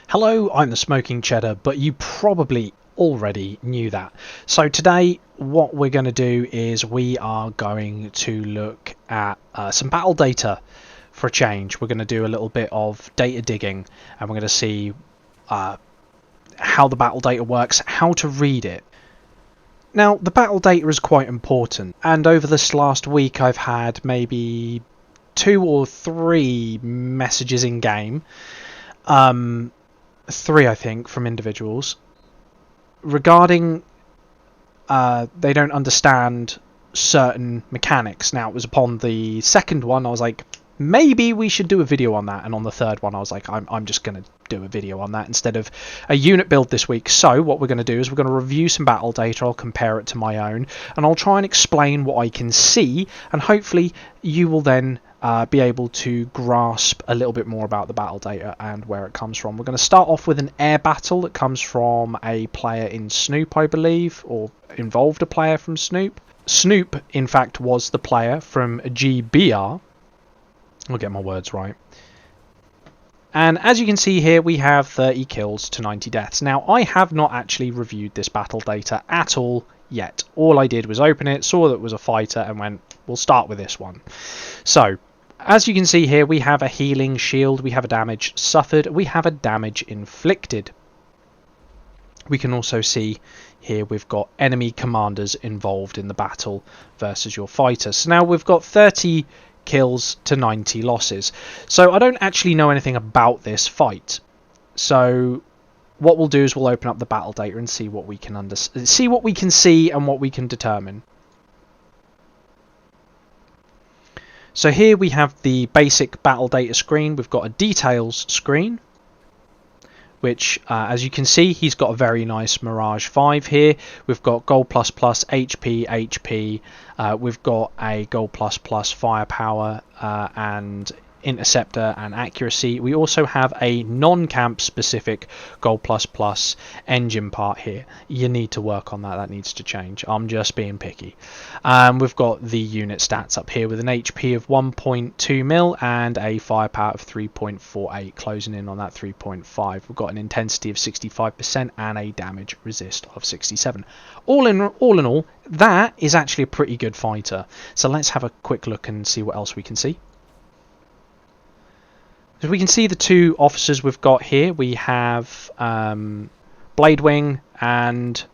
Hello, I'm the Smoking Cheddar, but you probably already knew that. So today what we're going to do is we are going to look at some battle data for a change. We're going to do a little bit of data digging and we're going to see how the battle data works, how to read it. Now, the battle data is quite important, and over this last week I've had maybe 2 or 3 messages in game. 3 I think from individuals regarding they don't understand certain mechanics. Now it was upon the second one I was like, maybe we should do a video on that, and on the third one I was like, I'm just going to do a video on that instead of a unit build this week. So what we're going to do is we're going to review some battle data. I'll compare it to my own and I'll try and explain what I can see, and hopefully you will then be able to grasp a little bit more about the battle data and where it comes from. We're going to start off with an air battle that comes from a player in Snoop, I believe, or involved a player from Snoop. Snoop, in fact, was the player from GBR. I'll get my words right. And as you can see here, we have 30 kills to 90 deaths. Now, I have not actually reviewed this battle data at all yet. All I did was open it, saw that it was a fighter, and went, we'll start with this one. So, as you can see here, we have a healing shield, we have a damage suffered, we have a damage inflicted. We can also see here we've got enemy commanders involved in the battle versus your fighter. So now we've got 30 kills to 90 losses. So I don't actually know anything about this fight. So what we'll do is we'll open up the battle data and see what we can see what we can see and what we can determine. So here we have the basic battle data screen. We've got a details screen, which as you can see, he's got a very nice Mirage 5 here. We've got gold plus plus HP. We've got a gold plus plus firepower and interceptor and accuracy. We also have a non-camp specific gold plus plus engine part here. You need to work on that. That needs to change. I'm just being picky. We've got the unit stats up here with an HP of 1.2 mil and a firepower of 3.48, closing in on that 3.5. We've got an intensity of 65% and a damage resist of 67. All in all, that is actually a pretty good fighter. So let's have a quick look and see what else we can see. So we can see the 2 officers we've got here. We have Bladewing and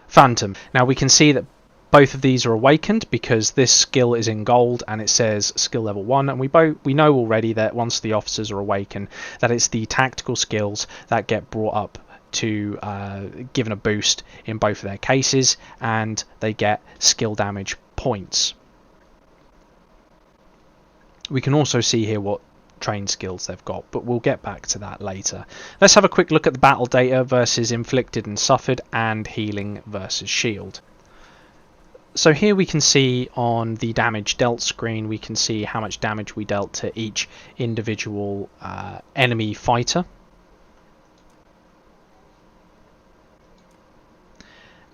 Phantom. Now we can see that both of these are awakened because this skill is in gold and it says skill level 1, and we know already that once the officers are awakened that it's the tactical skills that get brought up to given a boost in both of their cases, and they get skill damage points. We can also see here what trained skills they've got, but we'll get back to that later. Let's have a quick look at the battle data versus inflicted and suffered, and healing versus shield. So here we can see on the damage dealt screen, we can see how much damage we dealt to each individual enemy fighter.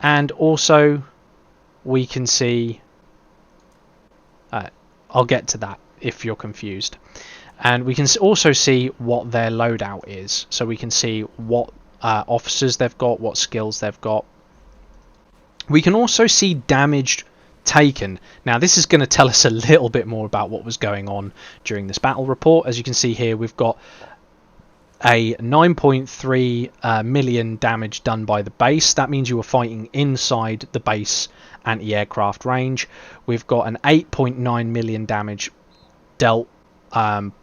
And also we can see, I'll get to that if you're confused. And we can also see what their loadout is. So we can see what officers they've got, what skills they've got. We can also see damage taken. Now this is going to tell us a little bit more about what was going on during this battle report. As you can see here, we've got a 9.3 million damage done by the base. That means you were fighting inside the base anti-aircraft range. We've got an 8.9 million damage dealt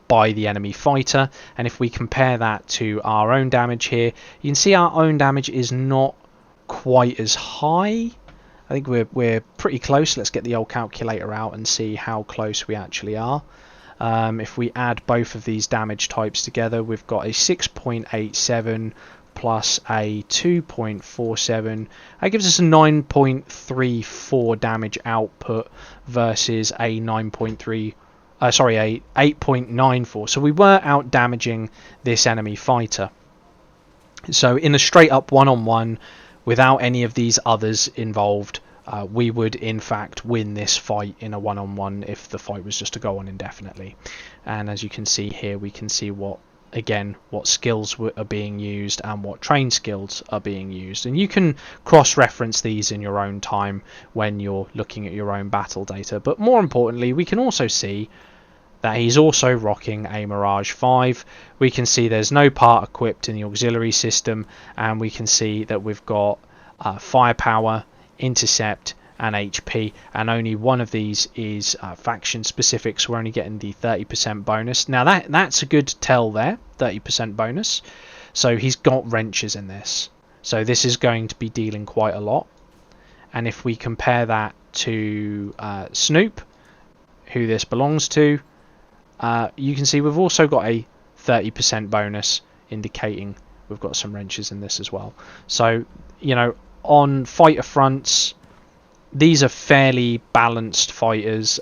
by the enemy fighter, and if we compare that to our own damage here, you can see our own damage is not quite as high. I think we're pretty close. Let's get the old calculator out and see how close we actually are. If we add both of these damage types together, we've got a 6.87 plus a 2.47. That gives us a 9.34 damage output versus a 8.94. So we were out damaging this enemy fighter. So in a straight up one-on-one without any of these others involved, we would in fact win this fight in a one-on-one if the fight was just to go on indefinitely. And as you can see here, we can see what again what skills are being used and what train skills are being used, and you can cross-reference these in your own time when you're looking at your own battle data. But more importantly, we can also see that he's also rocking a Mirage 5. We can see there's no part equipped in the auxiliary system, and we can see that we've got firepower, intercept and HP, and only one of these is faction specific, so we're only getting the 30% bonus. Now that's a good tell there, 30% bonus. So he's got wrenches in this, so this is going to be dealing quite a lot. And if we compare that to Snoop, who this belongs to, you can see we've also got a 30% bonus, indicating we've got some wrenches in this as well. So, you know, on fighter fronts, these are fairly balanced fighters.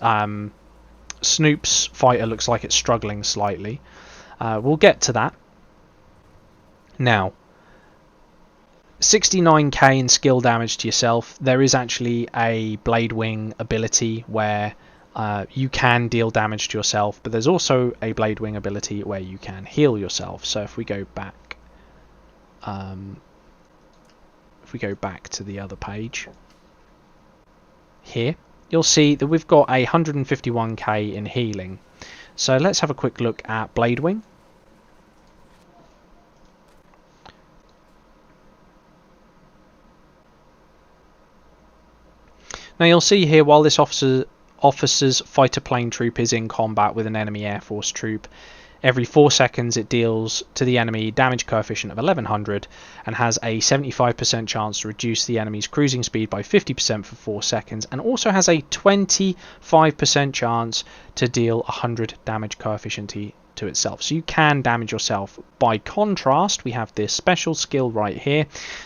Snoop's fighter looks like it's struggling slightly. We'll get to that. Now, 69k in skill damage to yourself. There is actually a Blade Wing ability where you can deal damage to yourself, but there's also a Blade Wing ability where you can heal yourself. So if we go back, to the other page here, you'll see that we've got 151k in healing. So let's have a quick look at Blade Wing. Now you'll see here, while this officer's fighter plane troop is in combat with an enemy Air Force troop, every 4 seconds it deals to the enemy damage coefficient of 1100 and has a 75% chance to reduce the enemy's cruising speed by 50% for 4 seconds, and also has a 25% chance to deal 100 damage coefficient to itself. So you can damage yourself. By contrast, we have this special skill right here.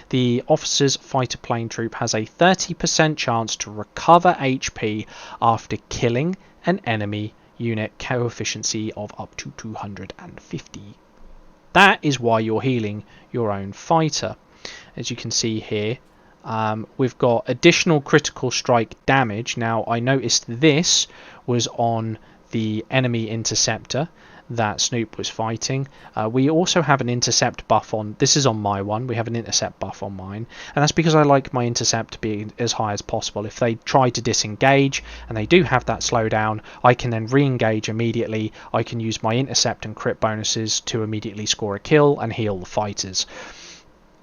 The officer's fighter plane troop has a 30% chance to recover HP after killing an enemy unit, coefficient of up to 250. That is why you're healing your own fighter. As you can see here, we've got additional critical strike damage. Now I noticed this was on the enemy interceptor that Snoop was fighting. We also have an intercept buff on, this is on my one, we have an intercept buff on mine, and that's because I like my intercept to be as high as possible. If they try to disengage and they do have that slowdown, I can then re-engage immediately. I can use my intercept and crit bonuses to immediately score a kill and heal the fighters.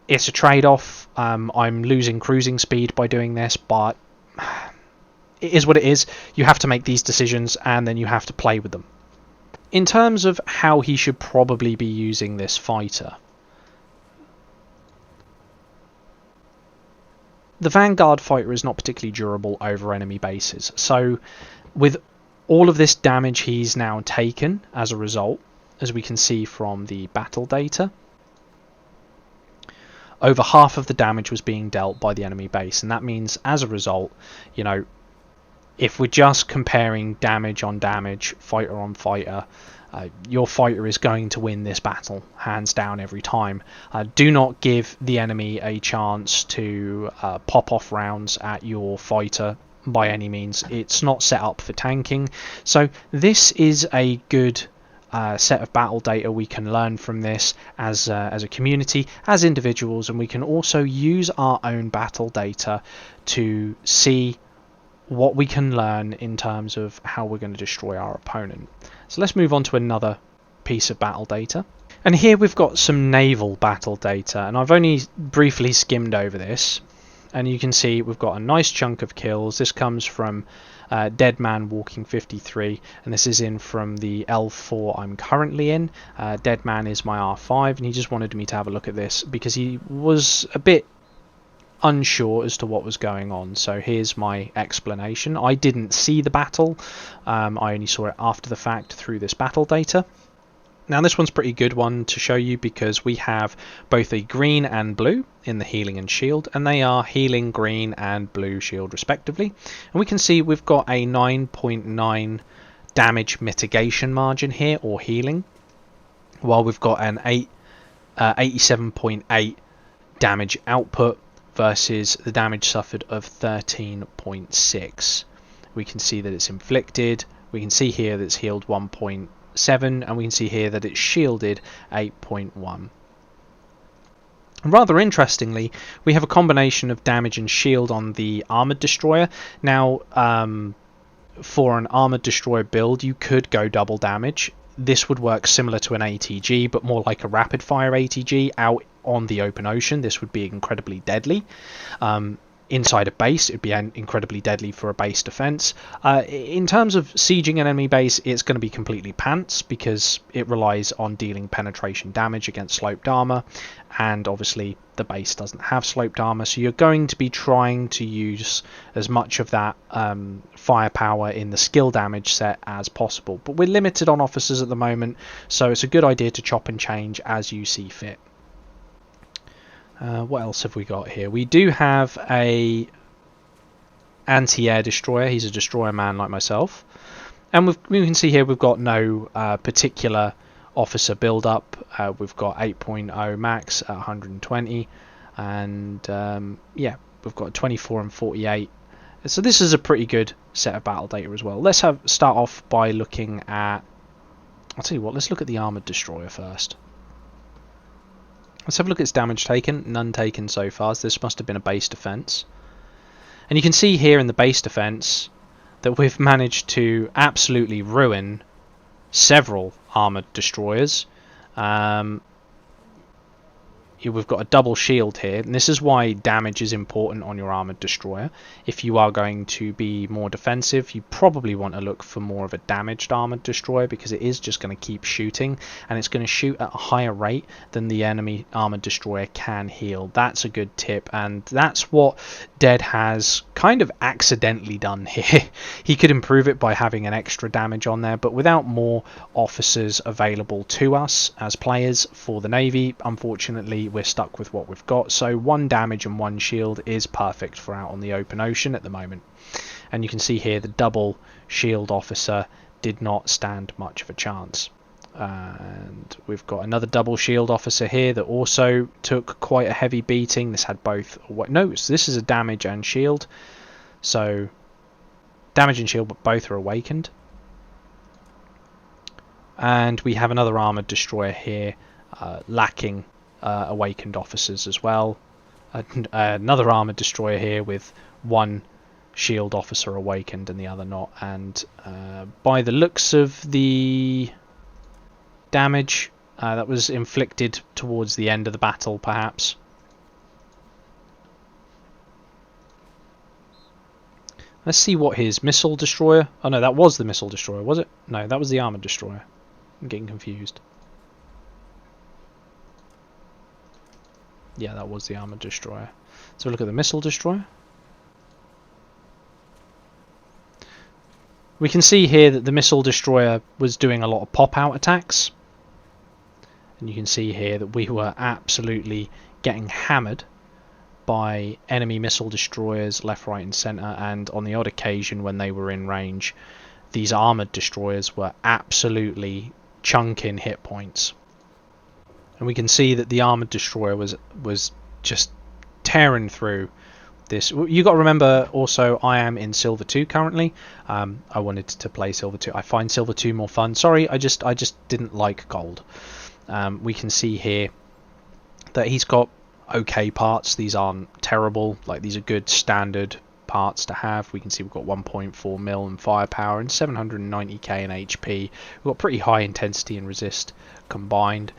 It's a trade-off. I'm losing cruising speed by doing this, but it is what it is. You have to make these decisions and then you have to play with them. In terms of how he should probably be using this fighter, the Vanguard fighter is not particularly durable over enemy bases. So with all of this damage he's now taken as a result, as we can see from the battle data, over half of the damage was being dealt by the enemy base, and that means as a result, you know, if we're just comparing damage on damage, fighter on fighter, your fighter is going to win this battle, hands down, every time. Do not give the enemy a chance to pop off rounds at your fighter by any means. It's not set up for tanking. So this is a good set of battle data we can learn from this as a community, as individuals, and we can also use our own battle data to see what we can learn in terms of how we're going to destroy our opponent. So let's move on to another piece of battle data. And here we've got some naval battle data, and I've only briefly skimmed over this. And you can see we've got a nice chunk of kills. This comes from Dead Man Walking 53, and this is in from the L4 I'm currently in. Dead Man is my R5, and he just wanted me to have a look at this because he was a bit unsure as to what was going on. So here's my explanation. I didn't see the battle. I only saw it after the fact through this battle data. Now this one's a pretty good one to show you because we have both a green and blue in the healing and shield, and they are healing green and blue shield respectively. And we can see we've got a 9.9 damage mitigation margin here, or healing, while we've got an 87.8 damage output versus the damage suffered of 13.6. We can see that it's inflicted. We can see here that it's healed 1.2 7, and we can see here that it's shielded 8.1. Rather interestingly, we have a combination of damage and shield on the armored destroyer. Now, for an armored destroyer build, you could go double damage. This would work similar to an ATG, but more like a rapid fire ATG out on the open ocean. This would be incredibly deadly. Inside a base, it'd be incredibly deadly for a base defense. In terms of sieging an enemy base, it's going to be completely pants because it relies on dealing penetration damage against sloped armor, and obviously the base doesn't have sloped armor, so you're going to be trying to use as much of that firepower in the skill damage set as possible. But we're limited on officers at the moment, so it's a good idea to chop and change as you see fit. What else have we got here? We do have a anti-air destroyer. He's a destroyer man like myself. And we can see here we've got no particular officer build-up. We've got 8.0 max at 120. And yeah, we've got 24 and 48. So this is a pretty good set of battle data as well. Let's start off by looking at... I'll tell you what, let's look at the armoured destroyer first. Let's have a look at its damage taken. None taken so far. So this must have been a base defense. And you can see here in the base defense that we've managed to absolutely ruin several armored destroyers. We've got a double shield here, and this is why damage is important on your armored destroyer. If you are going to be more defensive, you probably want to look for more of a damaged armored destroyer, because it is just going to keep shooting, and it's going to shoot at a higher rate than the enemy armored destroyer can heal. That's a good tip, and that's what Dead has kind of accidentally done here. He could improve it by having an extra damage on there, but without more officers available to us as players for the Navy, unfortunately we're stuck with what we've got. So 1 damage and 1 shield is perfect for out on the open ocean at the moment. And you can see here the double shield officer did not stand much of a chance. And we've got another double shield officer here that also took quite a heavy beating. This had both... No, so this is a damage and shield. So damage and shield, but both are awakened. And we have another armoured destroyer here lacking awakened officers as well. Another armoured destroyer here with 1 shield officer awakened and the other not. And by the looks of the damage that was inflicted towards the end of the battle, perhaps. Let's see what his missile destroyer... Oh no, that was the missile destroyer, was it? No, that was the armoured destroyer. I'm getting confused. Yeah, that was the armoured destroyer. So look at the missile destroyer. We can see here that the missile destroyer was doing a lot of pop-out attacks. And you can see here that we were absolutely getting hammered by enemy missile destroyers left, right and centre. And on the odd occasion when they were in range, these armoured destroyers were absolutely chunking hit points. And we can see that the armoured destroyer was just tearing through this. You got to remember also, I am in Silver 2 currently. I wanted to play Silver 2. I find Silver 2 more fun. Sorry, I just didn't like Gold. We can see here that he's got okay parts. These aren't terrible. Like, these are good standard parts to have. We can see we've got 1.4 mil in firepower and 790k in HP. We've got pretty high intensity and resist combined.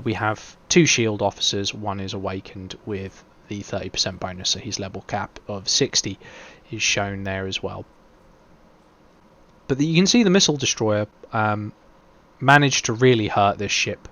We have 2 shield officers. 1 is awakened with the 30% bonus, so his level cap of 60 is shown there as well. But you can see the missile destroyer managed to really hurt this ship.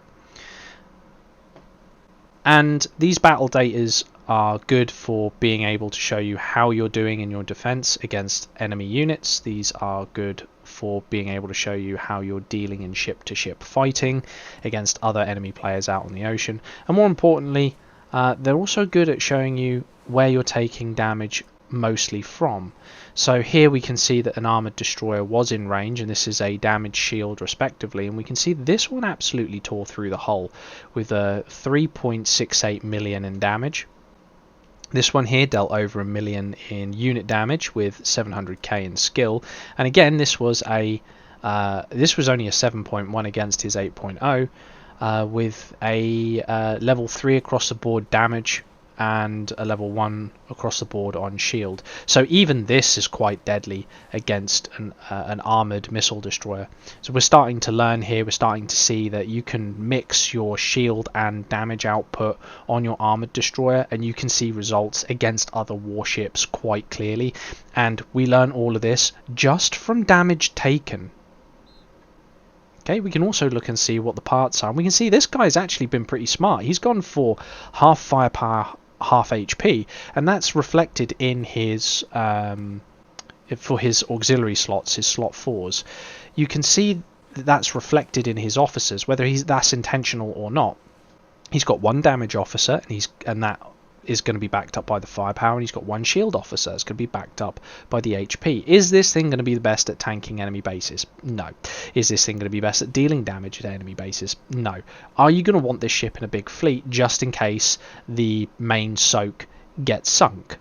And these battle datas are good for being able to show you how you're doing in your defense against enemy units. These are good for being able to show you how you're dealing in ship-to-ship fighting against other enemy players out on the ocean. And more importantly, they're also good at showing you where you're taking damage mostly from. So here we can see that an armoured destroyer was in range, and this is a damage shield respectively, and we can see this one absolutely tore through the hull with a 3.68 million in damage. This one here dealt over 1 million in unit damage with 700k in skill, and again this was a This was only a 7.1 against his 8.0, with a level 3 across the board damage and a level 1 across the board on shield. So even this is quite deadly against an armoured missile destroyer. So we're starting to learn here, we're starting to see that you can mix your shield and damage output on your armoured destroyer, and you can see results against other warships quite clearly. And we learn all of this just from damage taken. Okay, we can also look and see what the parts are. And we can see this guy's actually been pretty smart. He's gone for half firepower, half HP, and that's reflected in his for his auxiliary slots, his slot 4s. You can see that that's reflected in his officers, whether that's intentional or not. He's got 1 damage officer, and that is going to be backed up by the firepower, and he's got 1 shield officer that's going to be backed up by the HP. Is this thing going to be the best at tanking enemy bases? No. Is this thing going to be best at dealing damage at enemy bases? No. Are you going to want this ship in a big fleet just in case the main soak gets sunk?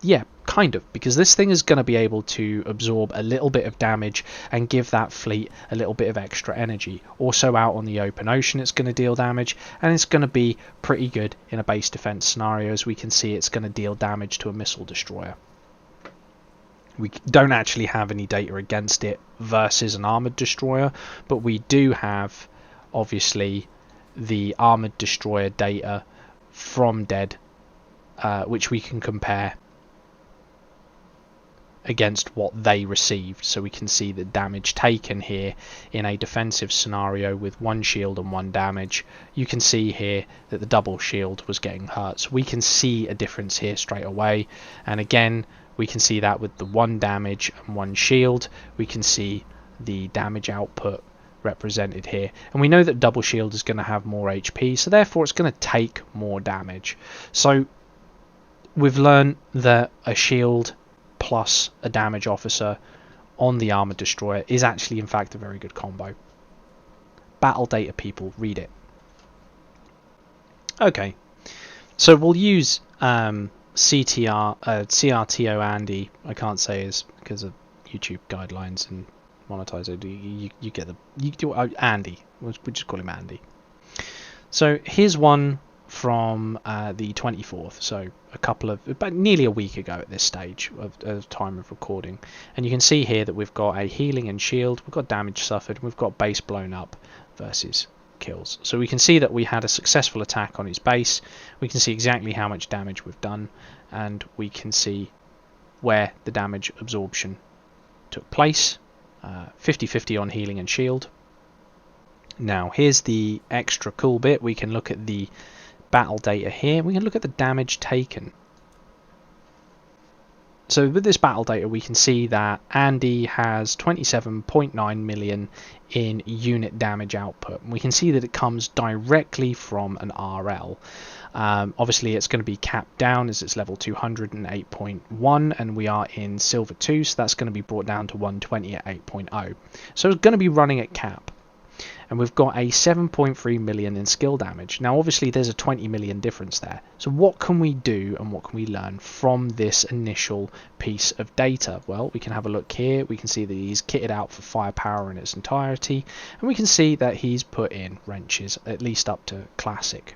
Yeah, kind of, because this thing is going to be able to absorb a little bit of damage and give that fleet a little bit of extra energy. Also out on the open ocean it's going to deal damage, and it's going to be pretty good in a base defense scenario. As we can see, it's going to deal damage to a missile destroyer. We don't actually have any data against it versus an armoured destroyer, but we do have obviously the armoured destroyer data from Dead, which we can compare against what they received. So we can see the damage taken here in a defensive scenario with 1 shield and 1 damage. You can see here that the double shield was getting hurt, so we can see a difference here straight away. And again, we can see that with the 1 damage and 1 shield, we can see the damage output represented here, and we know that double shield is going to have more HP, so therefore it's going to take more damage. So we've learned that a shield plus a damage officer on the armored destroyer is actually in fact a very good combo. Battle data, people, read it. Okay, so we'll use CRTO Andy. I can't say is because of YouTube guidelines and monetization. You get Andy. We'll just call him Andy. So here's one from the 24th, so about nearly a week ago at this stage of time of recording, and you can see here that we've got a healing and shield, we've got damage suffered, and we've got base blown up versus kills. So we can see that we had a successful attack on his base, we can see exactly how much damage we've done, and we can see where the damage absorption took place. 50-50 on healing and shield. Now here's the extra cool bit. We can look at the battle data here. We can look at the damage taken. So with this battle data we can see that Andy has 27.9 million in unit damage output. And we can see that it comes directly from an RL. Obviously it's going to be capped down as it's level 208.1 and we are in silver 2, so that's going to be brought down to 120 at 8.0. So it's going to be running at cap. And we've got a 7.3 million in skill damage. Now obviously there's a 20 million difference there. So what can we do and what can we learn from this initial piece of data? Well, we can have a look here. We can see that he's kitted out for firepower in its entirety. And we can see that he's put in wrenches, at least up to classic,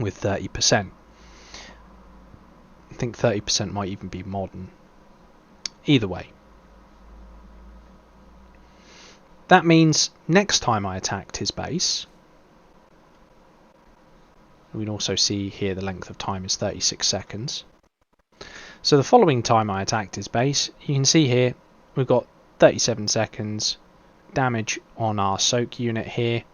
with 30%. I think 30% might even be modern. Either way. That means next time I attacked his base, we can also see here the length of time is 36 seconds. So the following time I attacked his base, you can see here we've got 37 seconds. Damage on our soak unit here,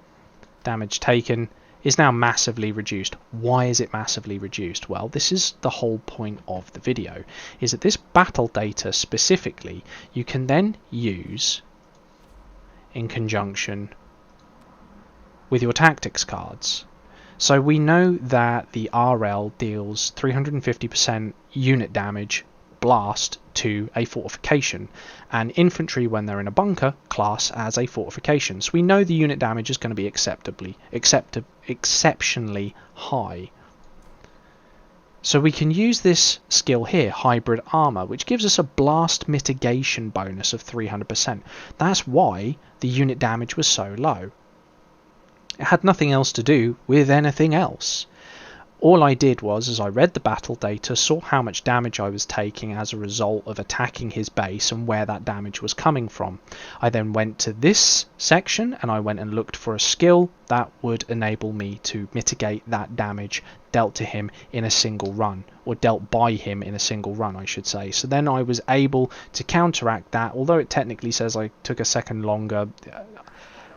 damage taken, is now massively reduced. Why is it massively reduced? Well, this is the whole point of the video, is that this battle data specifically you can then use in conjunction with your tactics cards. So we know that the RL deals 350% unit damage blast to a fortification, and infantry when they're in a bunker class as a fortification. So we know the unit damage is going to be exceptionally high. So we can use this skill here, Hybrid Armor, which gives us a blast mitigation bonus of 300%. That's why the unit damage was so low. It had nothing else to do with anything else. All I did was I read the battle data, saw how much damage I was taking as a result of attacking his base and where that damage was coming from. I then went to this section and I went and looked for a skill that would enable me to mitigate that damage dealt to him in a single run, or dealt by him in a single run, I should say. So then I was able to counteract that, although it technically says I took a second longer.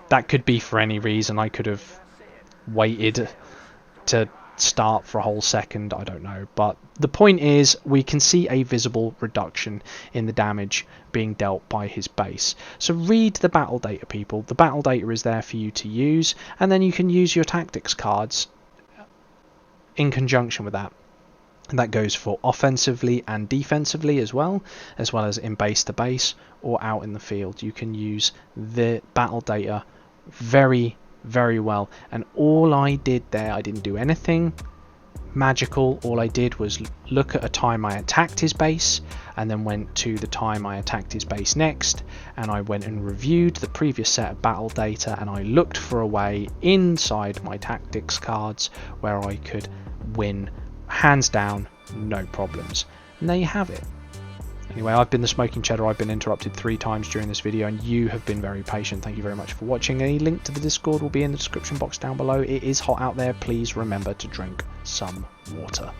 That could be for any reason. I could have waited to start for a whole second, I don't know, but the point is we can see a visible reduction in the damage being dealt by his base. So read the battle data, people. The battle data is there for you to use, and then you can use your tactics cards in conjunction with that. And that goes for offensively and defensively as well as in base to base or out in the field. You can use the battle data very well, and all I did there, I didn't do anything magical. All I did was look at a time I attacked his base and then went to the time I attacked his base next, and I went and reviewed the previous set of battle data, and I looked for a way inside my tactics cards where I could win hands down, no problems. And there you have it. Anyway, I've been the Smoking Cheddar. I've been interrupted 3 times during this video, and you have been very patient. Thank you very much for watching. A link to the Discord will be in the description box down below. It is hot out there. Please remember to drink some water.